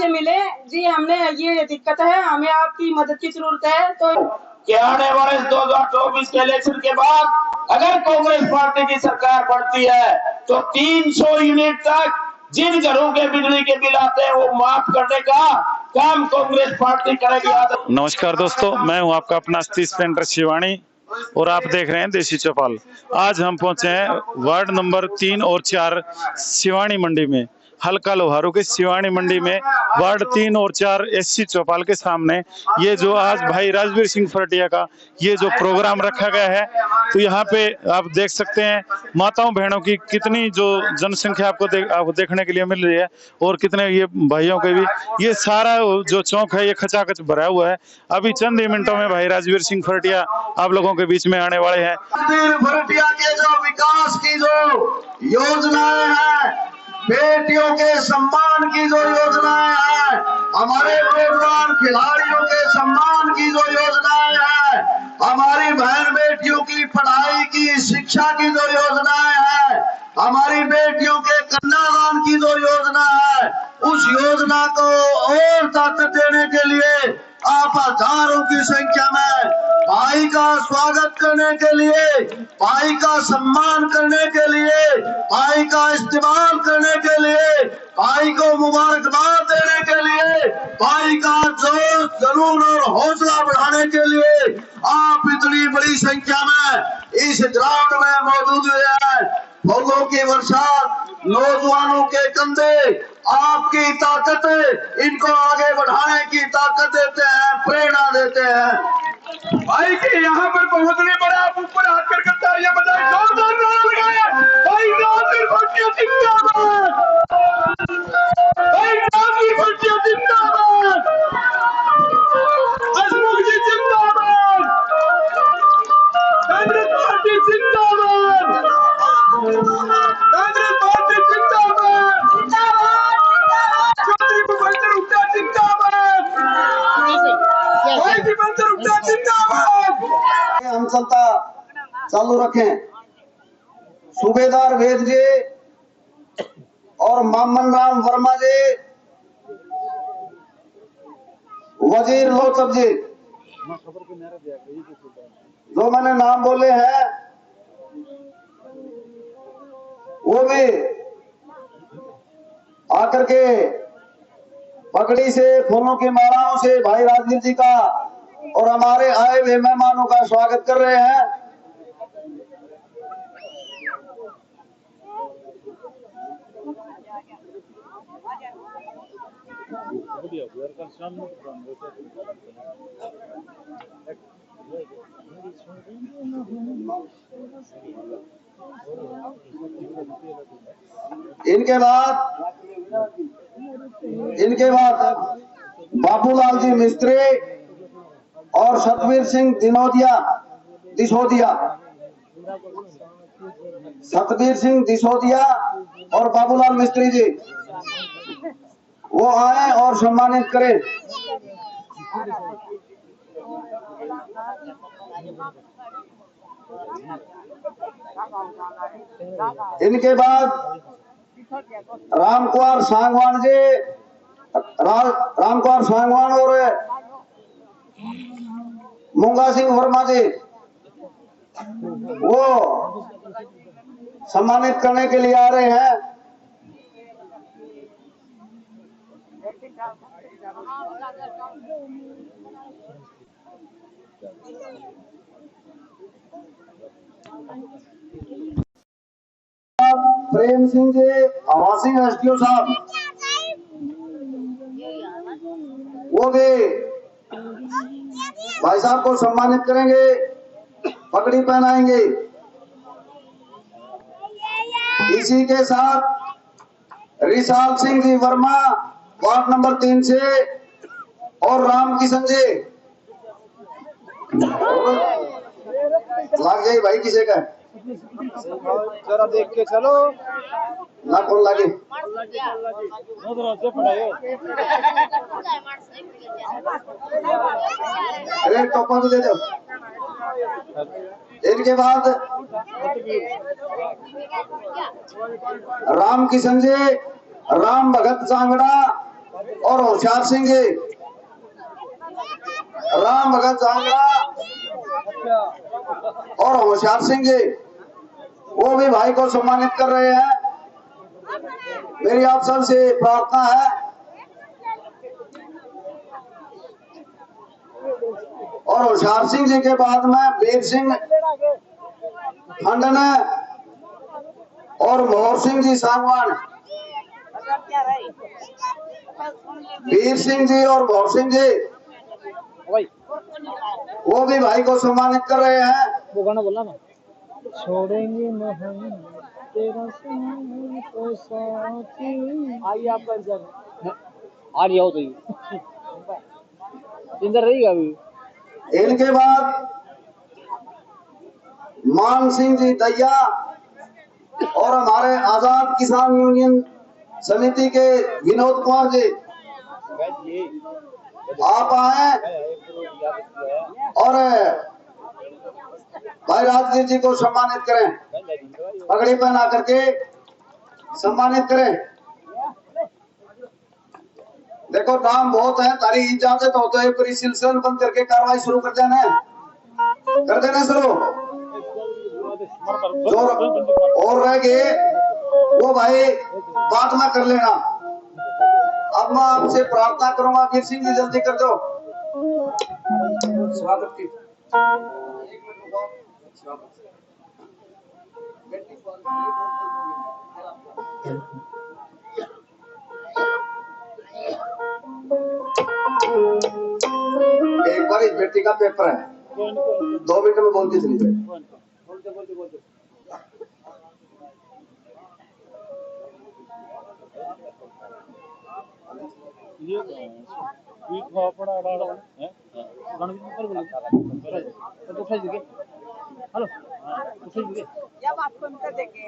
से मिले जी, हमने ये दिक्कत है, हमें आपकी मदद की जरूरत है। तो कि आने वाले 2024 के इलेक्शन के बाद अगर कांग्रेस पार्टी की सरकार बढ़ती है तो 300 यूनिट तक जिन घरों के बिजली के बिल आते हैं वो माफ करने का काम कांग्रेस पार्टी करेगी। नमस्कार दोस्तों, मैं हूं आपका अपना सतीश पेंटर शिवानी और आप देख रहे हैं देसी चौपाल। आज हम पहुंचे हैं वार्ड नंबर 3 और 4 शिवानी मंडी में, हल्का लोहारू के शिवानी मंडी में वार्ड 3 और 4 एससी चौपाल के सामने ये जो आज भाई राजवीर सिंह फरटिया का ये जो प्रोग्राम रखा गया है, तो यहाँ पे आप देख सकते हैं माताओं बहनों की कितनी जो जनसंख्या आपको देखने के लिए मिल रही है और कितने ये भाइयों के भी ये सारा जो चौक है ये खचाखच भरा हुआ है। अभी चंद ही मिनटों में भाई राजवीर सिंह फरटिया आप लोगों के बीच में आने वाले हैं। फरटिया के जो विकास की जो योजनाएं हैं, बेटियों के सम्मान की जो योजनाएं हैं, हमारे नौजवान खिलाड़ियों के सम्मान की जो योजनाएं हैं, हमारी बहन बेटियों की पढ़ाई की शिक्षा की जो योजनाएं हैं, हमारी बेटियों के कन्यादान की जो योजना है, उस योजना को और ताकत देने के लिए आप हजारों की संख्या में भाई का स्वागत करने के लिए, भाई का सम्मान करने के लिए, भाई का इस्तेमाल करने के लिए, भाई को मुबारकबाद देने के लिए, भाई का जोश जुनून और हौसला बढ़ाने के लिए आप इतनी बड़ी संख्या में इस ग्राउंड में मौजूद हैं। फूलों की बरसात, नौजवानों के कंधे, आपकी ताकत इनको आगे बढ़ाने की ताकत देते हैं, प्रेरणा देते हैं। भाई के यहाँ पर पहुँचने पर आप ऊपर हाथ कर तालियां बजाएं, जोरदार नारा लगाएं। भाई राजवीर फरटिया जिंदाबाद, भाई राजवीर फरटिया जिंदाबाद, हसमुख जी जिंदाबाद, कांग्रेस पार्टी जिंदाबाद, कांग्रेस पार्टी जिंदाबाद, चौधरी भूपेंद्र हुड्डा जिंदाबाद, भाई भूपेंद्र हुड्डा जिंदाबाद। हम चलता चालू रखें। सूबेदार वेद जी और मामन राम वर्मा जी, वजीर लोचब जी, जो मैंने नाम बोले हैं वो भी आकर के पगड़ी से, फूलों की मालाओं से भाई राजवीर जी का और हमारे आए हुए मेहमानों का स्वागत कर रहे हैं। इनके बाद बाबूलाल जी मिस्त्री और सतवीर सिंह सतवीर सिंह दिसोदिया और बाबूलाल मिस्त्री जी वो आए और सम्मानित करें। इनके बाद रामकुमार सांगवान और मूंगा सिंह वर्मा जी वो सम्मानित करने के लिए आ रहे हैं। प्रेम सिंह जी, आवासी एसडीओ साहब वो भी भाई साहब को सम्मानित करेंगे, पगड़ी पहनाएंगे। इसी के साथ रिसाल सिंह जी वर्मा वार्ड नंबर 3 से और राम किशन जी लाग जाए भाई किसी का जरा देख के चलो ना कौन लागे। अरे टोपा तो दे दो। इनके बाद राम किशन जी, राम भगत सांगड़ा और होशियार सिंह जी, राम भगत जांगड़ा और होशियार सिंह जी, वो भी भाई को सम्मानित कर रहे हैं। मेरी आप सबसे प्रार्थना है और होशियार सिंह जी के बाद में वीर सिंह खंडन और मोहर सिंह जी सांगवान, वीर सिंह जी और मोहर सिंह जी, वो भी भाई को सम्मानित कर रहे हैं। वो गाना बोलना ना, छोड़ेंगे न हम तेरा संग तो साथी। आइए आपका इंतजार आ रही हो तो इंतजार रहेगा अभी। इनके बाद मान सिंह जी दैया और हमारे आजाद किसान यूनियन समिति के विनोद कुमार जी, आप आए और भाई राजवीर जी को सम्मानित करें, पगड़ी पहना करके सम्मानित करें। देखो नाम बहुत है, तारी इजाजत हो तो एक पूरी सिलसिला बंद करके कार्रवाई शुरू कर देना शुरू। जो और रह गए वो भाई बाद में कर लेना। अब मैं आपसे प्रार्थना करूंगा, वीर सिंह जी जल्दी कर दो। स्वागत की एक बार इस बेटी का पेपर है, 2 मिनट में बोलती चली जाए। हेलो जब आपको उनका देखे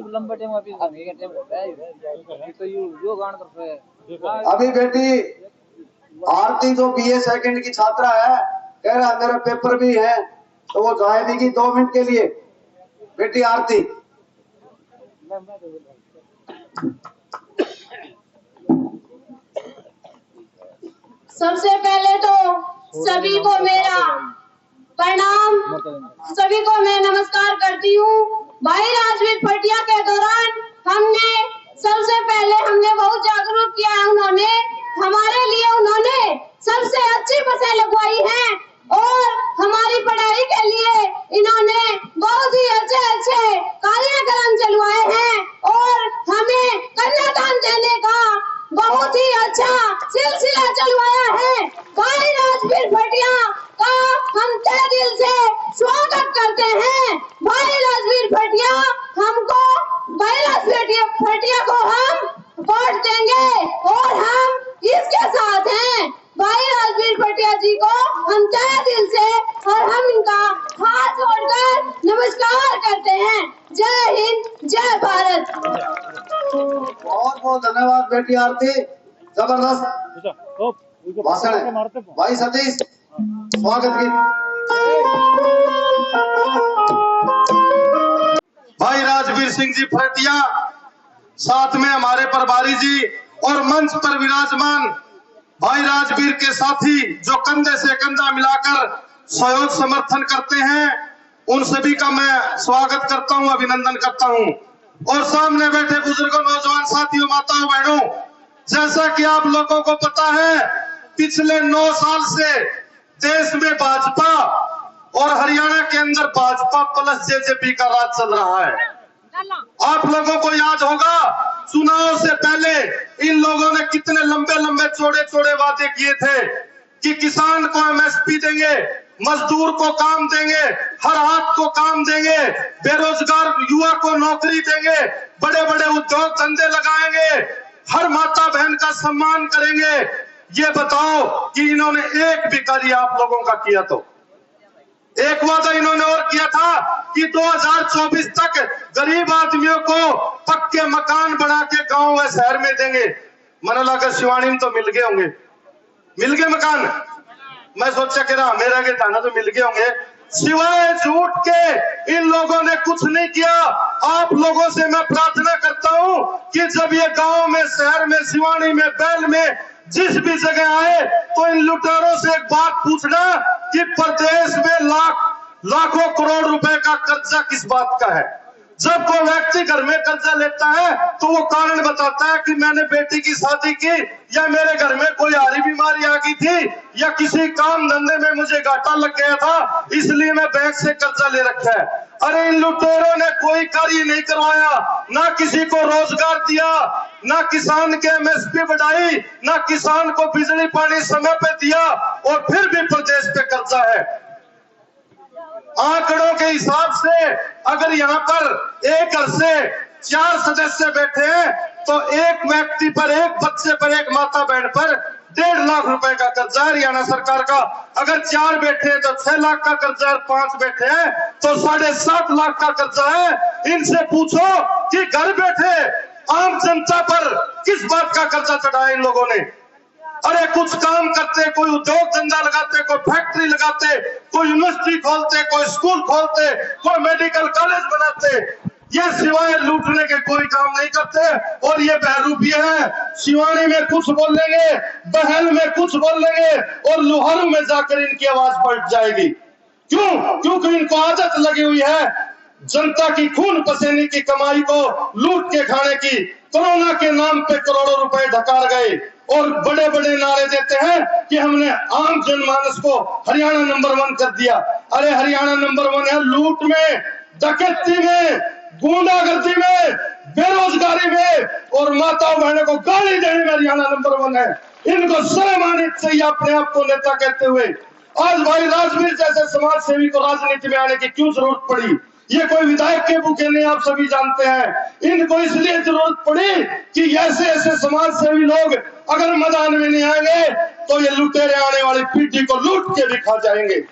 लंबा टाइम तो यो गान करते हैं। अभी बेटी आरती जो BA सेकंड की छात्रा है, कह रहा मेरा पेपर भी है, तो वो जाएगी 2 मिनट के लिए। बेटी आरती, सबसे पहले तो सभी को मेरा प्रणाम, सभी को मैं नमस्कार करती हूँ। भाई राजवीर भटिया के दौरान सबसे पहले बहुत जागरूक किया है। उन्होंने हमारे लिए सबसे अच्छी बसें लगवाई हैं और हमारी पढ़ाई के लिए इन्होंने बहुत ही अच्छे कार्यक्रम चलवाए हैं और हमें कन्यादान देने का बहुत ही अच्छा सिलसिला चलवाया है। भाई राजवीर भटिया का हम तहे दिल से स्वागत करते हैं। भाई राजवीर भटिया हमको, भाई राजवीर भटिया को हम वोट देंगे और हम इसके साथ हैं। भाई राजवीर भटिया जी को हम तहे दिल से और हम इनका हाथ जोड़कर नमस्कार करते हैं। जय हिंद, जय भारत। बहुत बहुत धन्यवाद बेटी आरती, जबरदस्त भाषण है। भाई सतीश, स्वागत की। भाई राजवीर सिंह जी भटिया, साथ में हमारे प्रभारी जी और मंच पर विराजमान भाई राजवीर के साथी जो कंधे से कंधा मिलाकर सहयोग समर्थन करते हैं, उन सभी का मैं स्वागत करता हूं, अभिनंदन करता हूं। और सामने बैठे बुजुर्गों, नौजवान साथियों, माताओं, बहनों, जैसा कि आप लोगों को पता है, पिछले 9 साल से देश में भाजपा और हरियाणा के अंदर भाजपा प्लस जेजेपी का राज चल रहा है। आप लोगों को याद होगा, चुनाव से पहले इन लोगों ने कितने लंबे लंबे चौड़े चौड़े वादे किए थे कि किसान को MSP देंगे, मजदूर को काम देंगे, हर हाथ को काम देंगे, बेरोजगार युवा को नौकरी देंगे, बड़े बड़े उद्योग धंधे लगाएंगे, हर माता बहन का सम्मान करेंगे। ये बताओ कि इन्होंने एक भी कार्य आप लोगों का किया? तो एक वादा इन्होंने और किया था कि 2024 तक गरीब आदमियों को पक्के मकान बना के गांव व शहर में देंगे। मन लगा शिवानी में तो मिल गए होंगे, मिल गए मकान। मैं सोचा कि रहा मेरा के थाना तो मिल गए होंगे, सिवाय झूठ के इन लोगों ने कुछ नहीं किया। आप लोगों से मैं प्रार्थना करता हूं कि जब ये गांव में, शहर में, सिवानी में, बैल में, जिस भी जगह आए तो इन लुटेरों से एक बात पूछना कि प्रदेश में लाखों करोड़ रुपए का कर्जा किस बात का है। जब कोई व्यक्ति घर में कर्जा लेता है तो वो कारण बताता है कि मैंने बेटी की शादी की, या मेरे घर में कोई हारी बीमारी आ गई थी, या किसी काम धंधे में मुझे घाटा लग गया था इसलिए मैं बैंक से कर्जा ले रखा है। अरे इन लुटेरों ने कोई कार्य नहीं करवाया, ना किसी को रोजगार दिया, ना किसान के एमएसपी बढ़ाई, ना किसान को बिजली पानी समय पे दिया, और फिर भी प्रदेश पे कर्जा है। आंकड़ों के हिसाब से अगर यहाँ पर एक घर से 4 सदस्य बैठे हैं तो एक व्यक्ति पर, एक बच्चे पर, एक माता बहन पर 1.5 लाख रुपए का कर्जा है हरियाणा सरकार का। अगर 4 बैठे हैं तो 6 लाख का कर्जा है, 5 बैठे हैं तो 7.5 लाख का कर्जा है। इनसे पूछो कि घर बैठे आम जनता पर किस बात का कर्जा चढ़ाया इन लोगों ने। अरे कुछ काम करते, कोई उद्योग धंधा लगाते, कोई फैक्ट्री लगाते, कोई यूनिवर्सिटी खोलते, कोई स्कूल खोलते, कोई मेडिकल कॉलेज बनाते, ये सिवाय लूटने के कोई काम नहीं करते। और ये बहरूपिये हैं, सिवानी में कुछ बोलेंगे, बहल में कुछ बोलेंगे और लोहारू में जाकर इनकी आवाज पलट जाएगी। क्यों? क्योंकि इनको आदत लगी हुई है जनता की खून पसीने की कमाई को लूट के खाने की। कोरोना के नाम पे करोड़ों रुपए ढकार गए और बड़े बड़े नारे देते हैं कि हमने आम जनमानस को हरियाणा नंबर 1 कर दिया। अरे हरियाणा नंबर 1 है लूट में, डकैती में, गुंडागर्दी में, बेरोजगारी में और माता बहनों को गाली देने में हरियाणा नंबर 1 है। इनको शर्म आनी चाहिए अपने आप को नेता कहते हुए। आज भाई राजवीर जैसे समाज सेवी को राजनीति में आने की क्यों जरूरत पड़ी? ये कोई विधायक के भूखे नहीं, आप सभी जानते हैं। इनको इसलिए जरूरत पड़ी कि ऐसे ऐसे समाज सेवी लोग अगर मैदान में नहीं आएंगे तो ये लुटेरे आने वाली पीढ़ी को लूट के भी खा जाएंगे।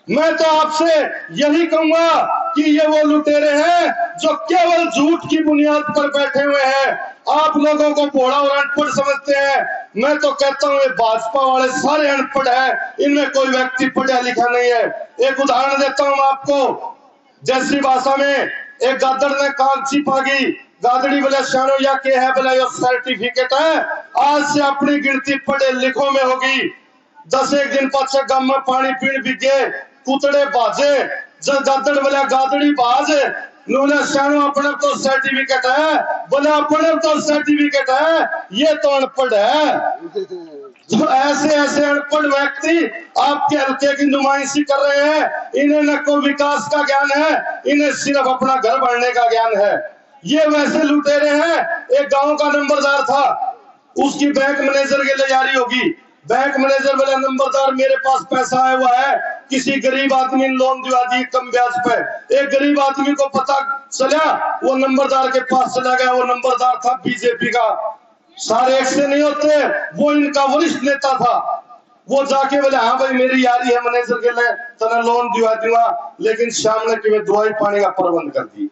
मैं तो आपसे यही कहूंगा कि ये वो लुटेरे हैं जो केवल झूठ की बुनियाद पर बैठे हुए हैं, आप लोगों को भोला और अनपढ़ समझते हैं। मैं तो कहता हूं ये भाजपा वाले सारे अनपढ़ हैं, इनमें कोई व्यक्ति पढ़ा लिखा नहीं है। एक उदाहरण देता हूं आपको, जैसी भाषा में एक गादड़ ने कागजी पागी, गादड़ी बोले शानो या के है बोले यो सर्टिफिकेट है, आज से अपनी गिनती पढ़े लिखों में होगी। 10 एक दिन पीछे गम में पानी पीण बिके कुतड़े बाजे, जब गादड़ बोले गादड़ी बाज, नूने शानो अपने तो सर्टिफिकेट है, बोले अपने तो सर्टिफिकेट है, ये तो अनपढ़ है। तो ऐसे ऐसे अनपढ़ व्यक्ति आपके हल्के की नुमाइशी कर रहे हैं। इन्हें न कोई विकास का ज्ञान है, इन्हें सिर्फ अपना घर बढ़ने का ज्ञान है। ये वैसे लुटेरे हैं। एक गांव का नंबरदार था, उसकी बैंक मैनेजर के लिए जारी होगी। बैंक मैनेजर बोले नंबरदार मेरे पास पैसा आया हुआ है, किसी गरीब आदमी ने लोन दिवा दी कम ब्याज पे। एक गरीब आदमी को पता चला, वो नंबरदार के पास चला गया। वो नंबरदार था बीजेपी का, सारे एक से नहीं होते, वो इनका वरिष्ठ नेता था। वो जाके बोले हाँ भाई मेरी यारी है मैनेजर के लिए, तना लोन दिवा दूंगा, लेकिन शाम ने कि दवाई पानी का प्रबंध कर दी।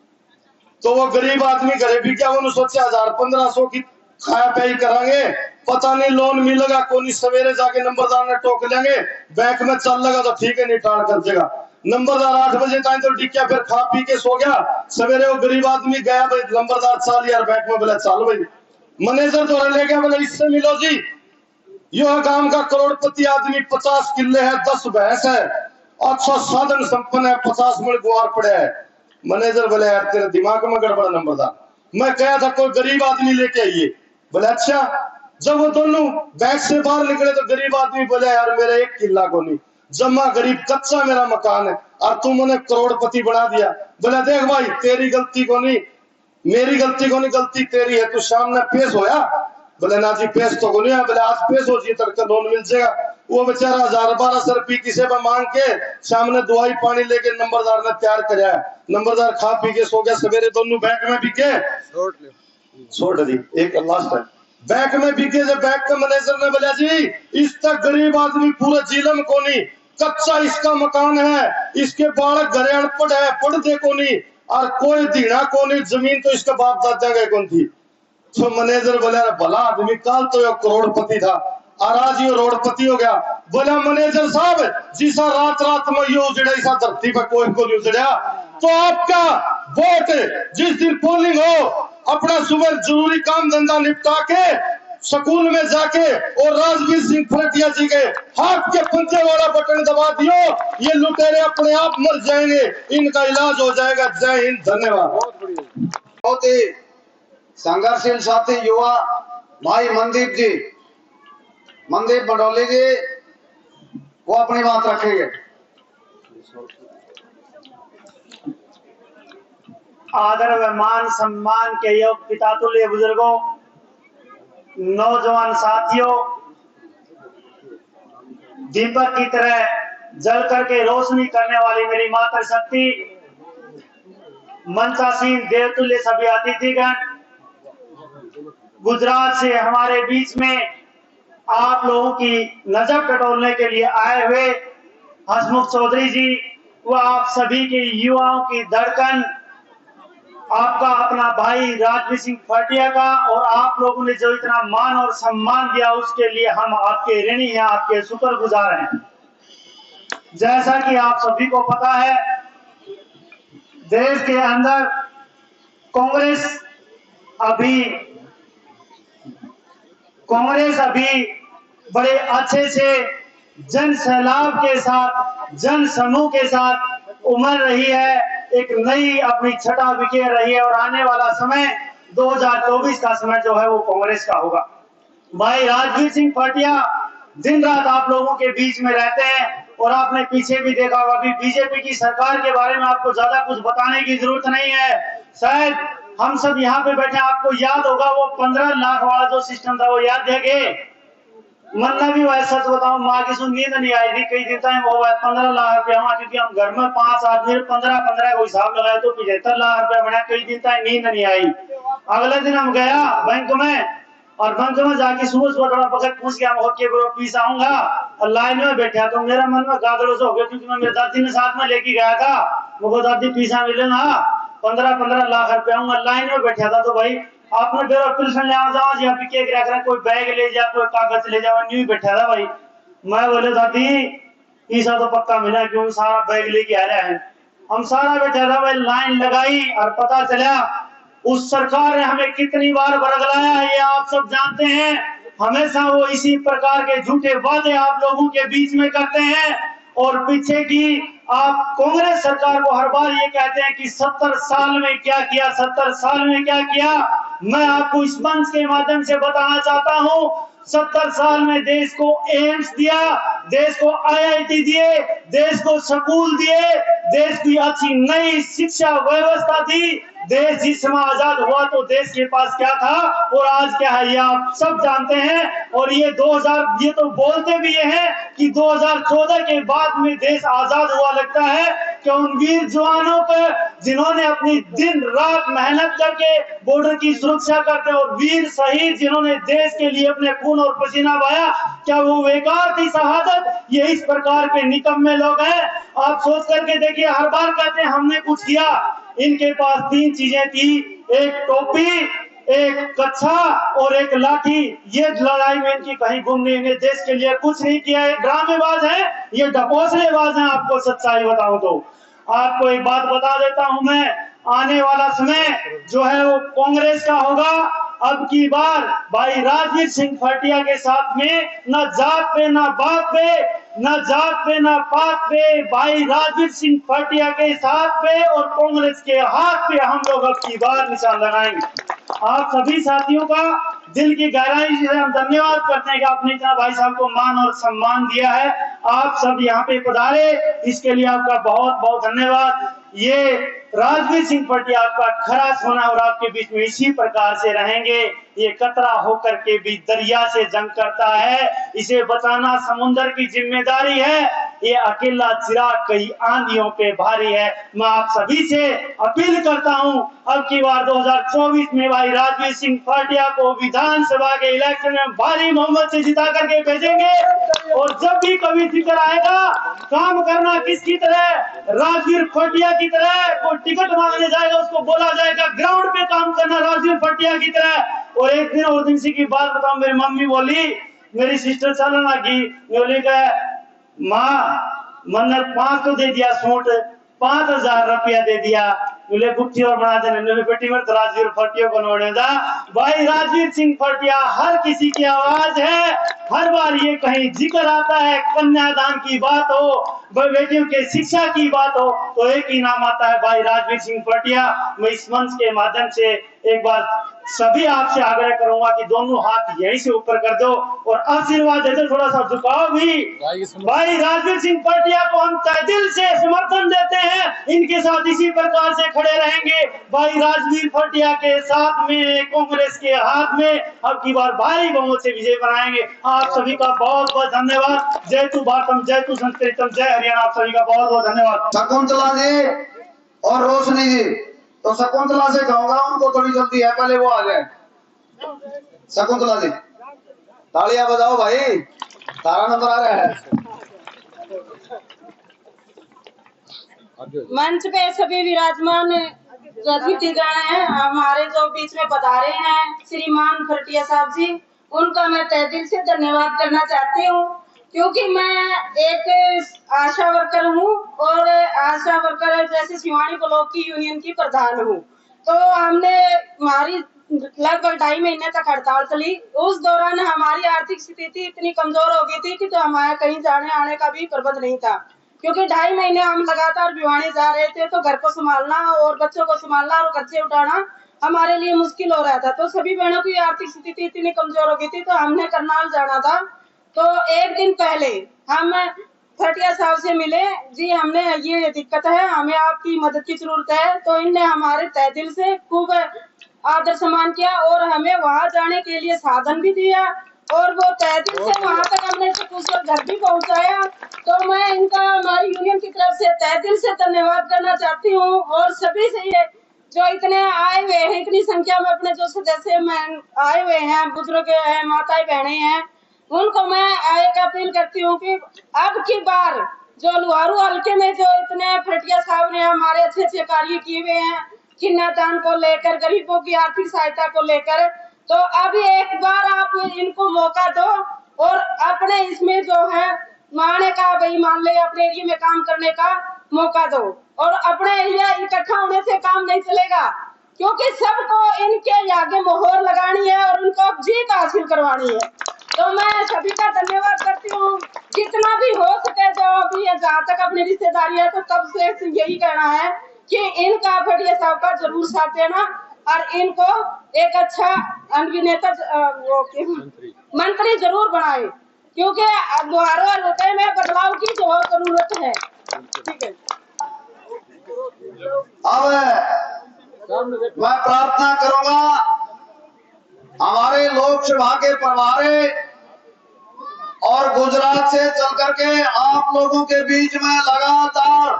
तो वो गरीब आदमी घरे भी क्या, उन्होंने सोचा 1000-1500 की खाया पिया करांगे, पता नहीं लोन मिलेगा कोई। सवेरे जाके नंबरदार ने टोक लेंगे, बैंक में चल लगा तो ठीक है, निटाल कर देगा। नंबरदार 8 बजे तक तो डिक्या फिर खा पी के सो गया। सवेरे वो गरीब आदमी गया, भाई नंबरदार चल यार बैंक में, बोला चल भाई। मैनेजर तो ले गया, बोले इससे मिलो जी, यह गांव का करोड़पति आदमी, 50 किले है, 10 भैंस है, अच्छा साधन संपन्न है, 50 मण गुआर पड़े है। मैनेजर बोले यार तेरे दिमाग में गड़बड़ नंबरदार, मैं कहा था कोई गरीब आदमी लेके आइए। बोले अच्छा। जब वो दोनों बैंक से बाहर निकले तो गरीब आदमी बोले यार मेरा 1 किला को नहीं, जमा गरीब कच्चा मेरा मकान है और तुम उन्हें करोड़पति बना दिया। बोले देख भाई तेरी गलती को नहीं, मेरी गलती को नहीं, गलती तेरी है, तू सामने पेश होया। बोले ना जी पेश तो को नहीं है। बोले आज पेश हो जी तरह लोन मिल जाएगा। वो बेचारा 1000-1200 रुपये किसी पर मांग के सामने दवाई पानी लेके नंबरदार ने तैयार कराया। नंबरदार खा पी के सो गया। सवेरे दोनों बैंक में बिके, छोड़ दी एक लास्ट है, बैंक में बिके। जब बैंक के मैनेजर ने बोला जी इस तक गरीब आदमी पूरे जिले में को नहीं, कच्चा इसका मकान है, इसके बालक घरे अनपढ़ है, पढ़ते को नहीं और कोई दीना को नहीं, जमीन तो इसका बाप दादा गए कौन थी। तो मैनेजर बोला भला आदमी, कल तो यह करोड़पति था, और आज ये रोडपति हो गया। बोला मैनेजर साहब जिसा रात रात में ये उजड़ा इसा धरती पर कोई को नहीं उजड़ा। तो आपका वोट जिस दिन पोलिंग हो अपना सुबह जरूरी काम धंधा निपटा के स्कूल में जाके और राजवीर सिंह फरटिया जी के हाथ के पंजे वाला बटन दबा दियो, ये लुटेरे अपने आप मर जाएंगे, इनका इलाज हो जाएगा। जय हिंद, धन्यवाद। बहुत ही संघर्षशील साथी युवा भाई मनदीप जी, मनदीप बडोली जी, वो अपनी बात रखेंगे। आदर व मान सम्मान के योग पितातुल्य बुजुर्गों, नौजवान साथियों, दीपक की तरह जल करके रोशनी करने वाली मेरी मातृशक्ति, मंचासीन देवतुल्य सभी अतिथिगण, गुजरात से हमारे बीच में आप लोगों की नजर टटोलने के लिए आए हुए हसमुख चौधरी जी व आप सभी के युवाओं की धड़कन, आपका अपना भाई राजवीर सिंह फरटिया का, और आप लोगों ने जो इतना मान और सम्मान दिया उसके लिए हम आपके ऋणी हैं, आपके शुक्रगुजार हैं। जैसा कि आप सभी को पता है, देश के अंदर कांग्रेस अभी बड़े अच्छे से जन सैलाब के साथ, जन समूह के साथ उमड़ रही है, एक नई अपनी छटा बिखेर रही है, और आने वाला समय 2024 का समय जो है वो कांग्रेस का होगा। भाई राजवीर सिंह फरटिया दिन रात आप लोगों के बीच में रहते हैं, और आपने पीछे भी देखा होगा, अभी बीजेपी की सरकार के बारे में आपको ज्यादा कुछ बताने की जरूरत नहीं है। शायद हम सब यहाँ पे बैठे, आपको याद होगा वो 15 लाख वाला जो सिस्टम था वो याद है कि मरना भी हुआ। सच बताऊं, माँ की सुन नींद नहीं आई थी कई दिन तक। वो 15 लाख रुपया हुआ, क्योंकि हम घर में 5 आदमी 15 को हिसाब लगाए तो 75 लाख रुपया बना। कई दिन तक नींद नहीं आई। अगले दिन हम गया बैंक में, और बैंक में जाके सुबह थोड़ा वक्त पूछ के हम होके पीस आऊंगा, और लाइन में बैठा तो मेरा मन में गादड़ों से हो गया, क्योंकि मैं मेरी दादी ने साथ में लेके गया था। वो दादी पीसा मिले ना 15 लाख रुपया हूँ, लाइन में बैठा था। तो भाई आपने फिर पिलसन ले जाओ जी, अभी क्या करा, कोई बैग ले जा, कोई कागज ले जाओ, न्यू बैठा था भाई। मैं बोले दादी ईसा तो पक्का मिला, क्यों सारा बैग लेके आ रहा है। हम सारा बैठा था भाई, लाइन लगाई, और पता चला उस सरकार ने हमें कितनी बार बरगलाया है ये आप सब जानते हैं। हमेशा वो इसी प्रकार के झूठे वादे आप लोगों के बीच में करते हैं, और पीछे की आप कांग्रेस सरकार को हर बार ये कहते हैं कि 70 साल में क्या किया, 70 साल में क्या किया। मैं आपको इस मंच के माध्यम से बताना चाहता हूं, 70 साल में देश को एम्स दिया, देश को आईआईटी दिए, देश को स्कूल दिए, देश की अच्छी नई शिक्षा व्यवस्था दी। देश जिस समय आजाद हुआ तो देश के पास क्या था और आज क्या है ये आप सब जानते हैं। और ये 2000 ये तो बोलते भी ये हैं कि 2014 के बाद में देश आजाद हुआ। लगता है कि उन वीर जवानों पर जिन्होंने अपनी दिन रात मेहनत करके बॉर्डर की सुरक्षा करते, और वीर शहीद जिन्होंने देश के लिए अपने खून और पसीना बहाया, क्या वो बेकार थी शहादत? ये इस प्रकार के निकम्मे लोग हैं। आप सोच करके देखिए, हर बार कहते हैं हमने कुछ किया। इनके पास 3 चीजें थी, एक टोपी, एक कच्छा और एक लाठी। ये लड़ाई में इनकी कहीं गुम नहीं, इन्हें देश के लिए कुछ नहीं किया। ये ड्रामेबाज हैं, ये ढकोसलेबाज हैं। आपको सच्चाई बताऊं तो आपको एक बात बता देता हूं मैं, आने वाला समय जो है वो कांग्रेस का होगा। अब की बार भाई राजवीर सिंह फरटिया के साथ में न जात पे न बात पे, न जात पे न पात पे, भाई राजवीर सिंह फरटिया के साथ पे और कांग्रेस के हाथ पे हम लोग अब की बार निशान लगाएंगे। आप सभी साथियों का दिल की गहराई से हम धन्यवाद करते हैं कि आपने इतना भाई साहब को मान और सम्मान दिया है। आप सब यहाँ पे पधारे, इसके लिए आपका बहुत बहुत धन्यवाद। ये राजवीर सिंह फरटिया आपका खरा सोना, और आपके बीच में इसी प्रकार से रहेंगे। ये कतरा होकर के भी दरिया से जंग करता है, इसे बचाना समुद्र की जिम्मेदारी है। ये अकेला चिराग कई आंधियों पे भारी है। मैं आप सभी से अपील करता हूं, अब की बार 2024 में भाई राजवीर सिंह फरटिया को विधानसभा के इलेक्शन में भारी बहुमत से जिता करके भेजेंगे। और जब भी कभी जिक्र आएगा, काम करना किसकी तरह? राजवीर फरटिया की तरह। कोई टिकट मांगने जाएगा उसको बोला जाएगा ग्राउंड पे काम करना राजवीर फरटिया की तरह। और एक दिन और दिन की बात बताऊं, मेरी मम्मी बोली मेरी सिस्टर चलन लगी, बोली का माँ मैंने 500 दे दिया सूट, 5000 रुपया दे दिया, बोले गुत्थी और बना देने, बोले बेटी में राजवीर फटिया को नोड़े दा। भाई राजवीर सिंह फटिया हर किसी की आवाज है, हर बार ये कहीं जिक्र आता है, कन्यादान की बात हो, बेटियों के शिक्षा की बात हो, तो एक ही नाम आता है भाई राजवीर सिंह फटिया। मैं इस मंच के माध्यम से एक बार सभी आपसे आग्रह करूंगा कि दोनों हाथ यहीं से ऊपर कर दो और आशीर्वाद दे दो, थोड़ा सा झुकाओ भी। भाई राजवीर सिंह फटिया को हम तहे दिल से समर्थन देते हैं, इनके साथ इसी प्रकार से खड़े रहेंगे। भाई राजवीर फटिया के साथ में कांग्रेस के हाथ में अब की बार भारी बहुमत से विजय बनाएंगे। आप सभी का बहुत बहुत धन्यवाद। जय तू भारतम, जय तू संस्कृतम, जय हरियाणा। आप सभी का बहुत बहुत धन्यवाद। शकुंतला जी और रोशनी जी, तो शकुंतला से कहूंगा उनको थोड़ी जल्दी है, पहले वो आ जाए। शकुंतला जी तालियां बजाओ भाई, तारा नंबर आ रहा है। मंच पे सभी विराजमान अतिथिगण हैं, हमारे जो बीच में पधारे हैं श्रीमान फटिया साहब जी, उनका मैं तहे दिल से धन्यवाद करना चाहती हूँ, क्योंकि मैं एक आशा वर्कर हूँ और आशा वर्कर जैसे शिवानी ब्लॉक की यूनियन की प्रधान हूँ। तो हमने हमारी लगभग 2.5 महीने तक हड़ताल चली। उस दौरान हमारी आर्थिक स्थिति इतनी कमजोर हो गई थी कि तो हमारे कहीं जाने आने का भी प्रबंध नहीं था, क्योंकि 2.5 महीने हम लगातार भिवानी जा रहे थे, तो घर को संभालना और बच्चों को संभालना और खर्चे उठाना हमारे लिए मुश्किल हो रहा था। तो सभी बहनों की आर्थिक स्थिति इतनी कमजोर हो गई थी, तो हमने करनाल जाना था। तो एक दिन पहले हम फटिया साहब से मिले, जी हमने ये दिक्कत है, हमें आपकी मदद की जरूरत है। तो इनने हमारे तहे दिल से खूब आदर सम्मान किया और हमें वहां जाने के लिए साधन भी दिया और वो तहे दिल से वहां तक हमने कुशल घर भी पहुंचाया। तो मैं इनका हमारी यूनियन की तरफ से तहे दिल से धन्यवाद करना चाहती हूँ। और सभी से ये जो इतने आए हुए हैं, इतनी संख्या में अपने जो सदस्य आए हुए हैं, बुजुर्ग हैं, माताएं बहनें हैं, उनको मैं एक अपील करती हूँ कि अब की बार जो लुहारू हल्के में जो इतने फटिया साहब ने हमारे अच्छे अच्छे कार्य किए हुए हैं, कन्यादान को लेकर, गरीबों की आर्थिक सहायता को लेकर, तो अब एक बार आप इनको मौका दो और अपने इसमें जो है माने का भाई मान ले अपने एरिया में काम करने का मौका दो। और अपने एरिया इकट्ठा होने से काम नहीं चलेगा, क्योंकि सबको इनके आगे मोहर लगानी है और उनको जीत हासिल करवानी है। तो मैं सभी का धन्यवाद करती हूँ। जितना भी हो सके, जो अभी जहाँ तक अपनी रिश्तेदारी है, तो तब से यही कहना है कि इनका फटिया साहब का जरूर साथ देना और इनको एक अच्छा अभिनेता मंत्री जरूर बनाए, क्योंकि लुहारू हल्के में बदलाव की जो जरूरत है। ठीक है, अब मैं प्रार्थना करूंगा हमारे लोकसभा के प्रभारी और गुजरात से चल करके आप लोगों के बीच में लगातार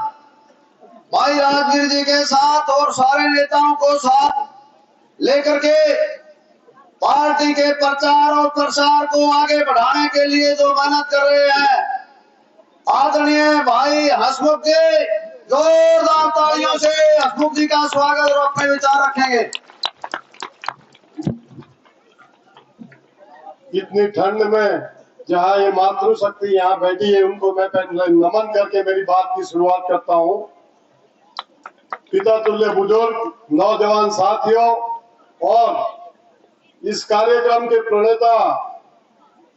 भाई राजवीर जी के साथ और सारे नेताओं को साथ लेकर के पार्टी के प्रचार और प्रसार को आगे बढ़ाने के लिए जो मेहनत कर रहे हैं, आदरणीय भाई हसमुख जी, जोरदार तालियों से हसमुख जी का स्वागत और अपने विचार रखेंगे। इतनी ठंड में जहाँ ये मातृशक्ति यहाँ बैठी है, उनको मैं नमन करके मेरी बात की शुरुआत करता हूँ। पिता तुल्य बुजुर्ग, नौजवान साथियों और इस कार्यक्रम के प्रणेता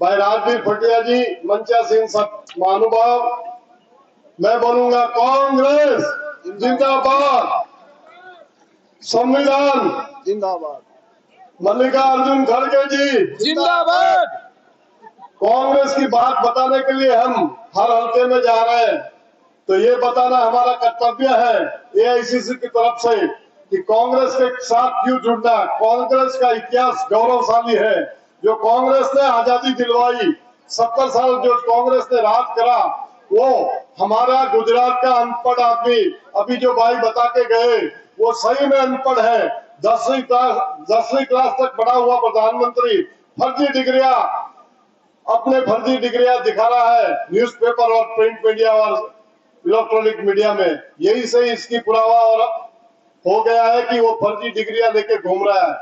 भाई राजवीर फटिया जी, मंचासीन सब महानुभाव, मैं बोलूंगा कांग्रेस जिंदाबाद, संविधान जिंदाबाद, मल्लिकार्जुन खड़गे जी जिंदाबाद। कांग्रेस की बात बताने के लिए हम हर हल्के में जा रहे हैं, तो ये बताना हमारा कर्तव्य है एआईसीसी की तरफ से कि कांग्रेस के साथ क्यों जुड़ना। कांग्रेस का इतिहास गौरवशाली है। जो कांग्रेस ने आजादी दिलवाई, 70 साल जो कांग्रेस ने राज करा, वो हमारा गुजरात का अनपढ़ आदमी, अभी जो भाई बता के गए, वो सही में अनपढ़ है। 10वीं क्लास तक पढ़ा हुआ प्रधानमंत्री फर्जी डिग्रियां, अपने फर्जी डिग्रियां दिखा रहा है न्यूज़पेपर और प्रिंट मीडिया और इलेक्ट्रॉनिक मीडिया में। यही से इसकी पुरावा और हो गया है कि वो फर्जी डिग्रियां लेके घूम रहा है।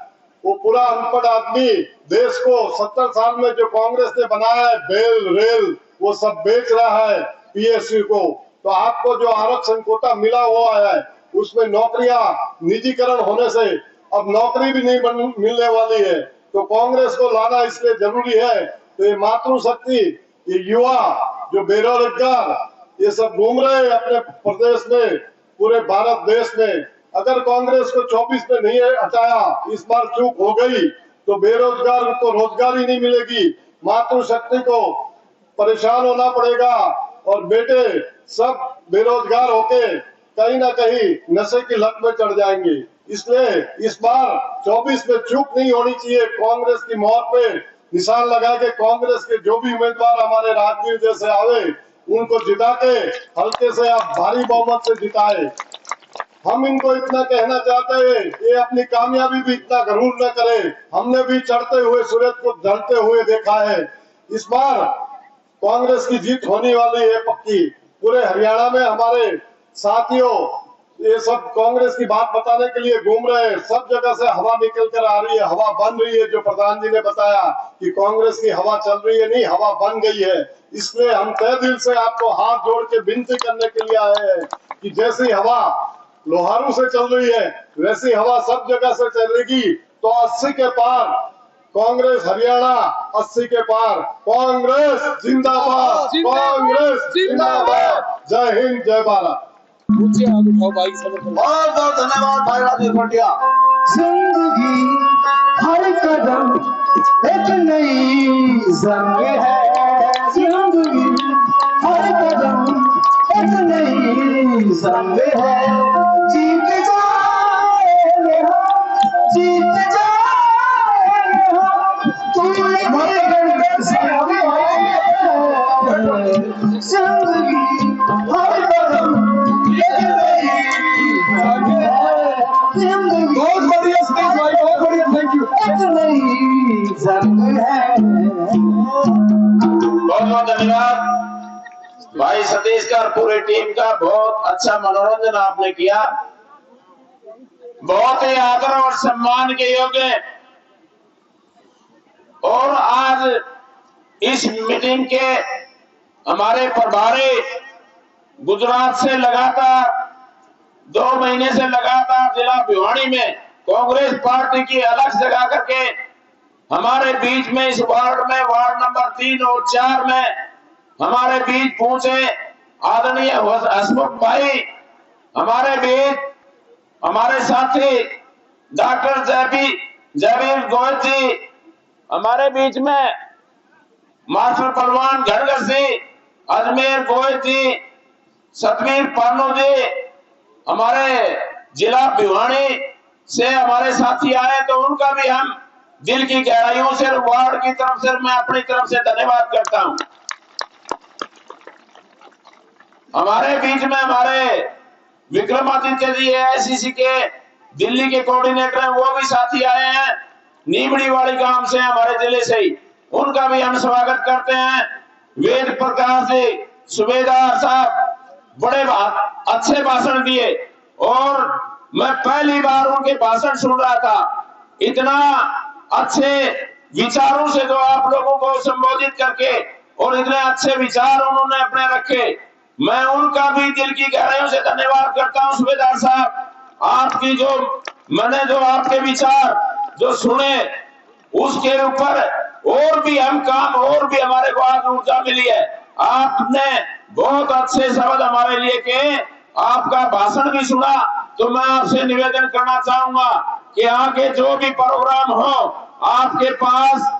वो पूरा अनपढ़ आदमी देश को 70 साल में जो कांग्रेस ने बनाया है, बेल रेल वो सब बेच रहा है पीएसयू को। तो आपको जो आरक्षण कोटा मिला हुआ है उसमें नौकरियां निजीकरण होने से अब नौकरी भी नहीं मिलने वाली है। तो कांग्रेस को लाना इसलिए जरूरी है। तो ये मातृशक्ति, ये युवा जो बेरोजगार ये सब घूम रहे हैं अपने प्रदेश में, पूरे भारत देश में, अगर कांग्रेस को 24 में नहीं हटाया, इस बार चूक हो गई तो बेरोजगार को रोजगार ही नहीं मिलेगी, मातृशक्ति को परेशान होना पड़ेगा और बेटे सब बेरोजगार होके कहीं ना कहीं नशे की लत में चढ़ जाएंगे। इसलिए इस बार 24 में चूक नहीं होनी चाहिए। कांग्रेस की मोहर पे निशान लगा के कांग्रेस के जो भी उम्मीदवार हमारे राजवीर जैसे आवे उनको जिता के हल्के से आप भारी बहुमत से जिताए। हम इनको इतना कहना चाहते हैं, ये अपनी कामयाबी भी इतना गरूर न करे। हमने भी चढ़ते हुए सूरज को ढलते हुए देखा है। इस बार कांग्रेस की जीत होने वाली है पक्की। पूरे हरियाणा में हमारे साथियों ये सब कांग्रेस की बात बताने के लिए घूम रहे हैं। सब जगह से हवा निकल कर आ रही है, हवा बन रही है। जो प्रधान जी ने बताया कि कांग्रेस की हवा चल रही है, नहीं, हवा बन गई है। इसलिए हम तहे दिल से आपको हाथ जोड़ के विनती करने के लिए आए हैं कि जैसी हवा लोहारू से चल रही है वैसी हवा सब जगह से चलेगी तो 80 के पार कांग्रेस हरियाणा, 80 के पार कांग्रेस जिंदाबाद, कांग्रेस जिंदाबाद। जय हिंद, जय भारत। बहुत बहुत धन्यवाद भाई राजवीर भटिया। जिंदगी हर कदम एक नई जंग है, जिंदगी हर कदम एक नई जंग है। जीत जाएंगे हम, जीत जाएंगे हम, तूने भरकर संग है। जिंदगी हर कदम एक नई जंग है, जिंदगी बहुत बढ़िया स्टेज भाई, बहुत बढ़िया, थैंक यू। एक नई जंग है। बहुत बहुत धन्यवाद भाई सतीश का और पूरी टीम का। बहुत अच्छा मनोरंजन आपने किया, बहुत ही आदर और सम्मान के योग्य। और आज इस मीटिंग के हमारे प्रभारी गुजरात से लगातार 2 महीने से लगातार जिला भिवानी में कांग्रेस पार्टी की अलग जगा करके हमारे बीच में इस वार्ड में, वार्ड नंबर 3 और 4 में हमारे बीच पहुंचे आदरणीय हसमुख भाई, हमारे बीच हमारे साथी डॉक्टर जयवीर गोयल जी, हमारे बीच में मास्टर पहलवान घड़गर सिंह, अजमेर गोयल जी, सतवीर पानू जी, हमारे जिला भिवानी से हमारे साथी आए। तो उनका भी हम दिल की गहराइयों से वार्ड की तरफ से मैं अपनी तरफ से धन्यवाद करता हूं। हमारे बीच में हमारे विक्रमादित्य जी एआईसीसी के दिल्ली के कोऑर्डिनेटर हैं, वो भी साथी आए हैं नीमड़ी वाली गांव से, हमारे जिले से ही। उनका भी हम स्वागत करते हैं। वेद प्रकाश जी सूबेदार साहब बड़े अच्छे भाषण दिए और मैं पहली बार उनके भाषण सुन रहा था। इतना अच्छे विचारों से जो आप लोगों को संबोधित करके और इतने अच्छे विचार उन्होंने अपने रखे, मैं उनका भी दिल की गहराइयों से धन्यवाद करता हूं। सूबेदार साहब, आपकी मैंने जो आपके विचार जो सुने उसके ऊपर और भी हम काम, और भी हमारे को आज ऊर्जा मिली है। आपने बहुत अच्छे शब्द हमारे लिए कहे, आपका भाषण भी सुना। तो मैं आपसे निवेदन करना चाहूंगा कि आगे जो भी प्रोग्राम हो, आपके पास